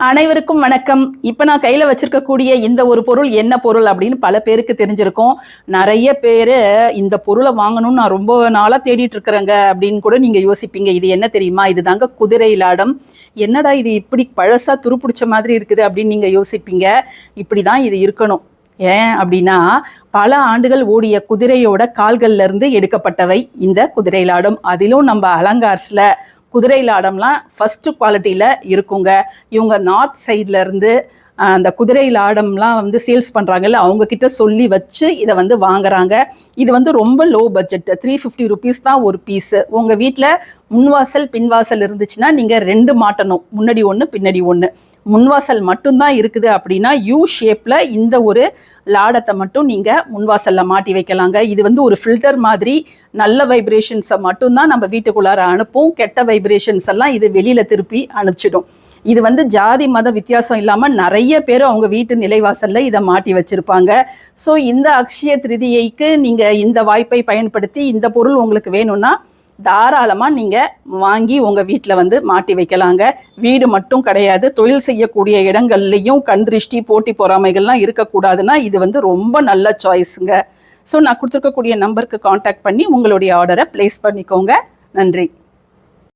அனைவருக்கும் வணக்கம். இப்போ நான் கையில் வச்சிருக்கக்கூடிய இந்த ஒரு பொருள் என்ன பொருள் அப்படின்னு பல பேருக்கு தெரிஞ்சிருக்கும். நிறைய பேர் இந்த பொருளை வாங்கணும்னு நான் ரொம்ப நாளாக தேடிட்டு இருக்கிறேங்க அப்படின்னு கூட நீங்கள் யோசிப்பீங்க. இது என்ன தெரியுமா? இது தாங்க குதிரை லாடம். என்னடா இது இப்படி பழசா துருப்பிடிச்ச மாதிரி இருக்குது அப்படின்னு நீங்கள் யோசிப்பீங்க. இப்படி தான் இது இருக்கணும். ஏன் அப்படின்னா, பல ஆண்டுகள் ஓடிய குதிரையோட கால்கள்ல இருந்து எடுக்கப்பட்டவை இந்த குதிரை லாடம். அதிலும் நம்ம அலங்கார்ஸ்ல குதிரை லாடம்லாம் ஃபர்ஸ்ட் குவாலிட்டியில் இருக்குங்க. இவங்க நார்த் சைட்ல இருந்து அந்த குதிரை லாடம்லாம் சேல்ஸ் பண்ணுறாங்கல்ல, அவங்கக்கிட்ட சொல்லி வச்சு இதை வாங்குறாங்க. இது ரொம்ப லோ பட்ஜெட், 350 ருபீஸ் தான் ஒரு பீஸு. உங்கள் வீட்டில் முன்வாசல் பின்வாசல் இருந்துச்சுன்னா நீங்கள் 2 மாட்டணும், முன்னாடி ஒன்று பின்னாடி ஒன்று. முன்வாசல் மட்டும்தான் இருக்குது அப்படின்னா யூ ஷேப்பில் இந்த ஒரு லாடத்தை மட்டும் நீங்கள் முன்வாசலில் மாட்டி வைக்கலாங்க. இது ஒரு ஃபில்டர் மாதிரி நல்ல வைப்ரேஷன்ஸை மட்டும்தான் நம்ம வீட்டுக்குள்ளார அனுப்பும். கெட்ட வைப்ரேஷன்ஸ் எல்லாம் இது வெளியில் திருப்பி அனுப்பிச்சிடும். இது ஜாதி மத வித்தியாசம் இல்லாமல் நிறைய பேர் அவங்க வீட்டு நிலைவாசலில் இதை மாட்டி வச்சுருப்பாங்க. ஸோ இந்த அக்ஷய திருதியைக்கு நீங்கள் இந்த வாய்ப்பை பயன்படுத்தி இந்த பொருள் உங்களுக்கு வேணும்னா தாராளமாக நீங்கள் வாங்கி உங்கள் வீட்டில் மாட்டி வைக்கலாங்க. வீடு மட்டும் கிடையாது, தொழில் செய்யக்கூடிய இடங்கள்லையும் கண் திருஷ்டி போட்டி பொறாமைகள்லாம் இருக்கக்கூடாதுன்னா இது ரொம்ப நல்ல சாய்ஸுங்க. ஸோ நான் கொடுத்துருக்கக்கூடிய நம்பருக்கு காண்டாக்ட் பண்ணி உங்களுடைய ஆர்டரை ப்ளேஸ் பண்ணிக்கோங்க. நன்றி.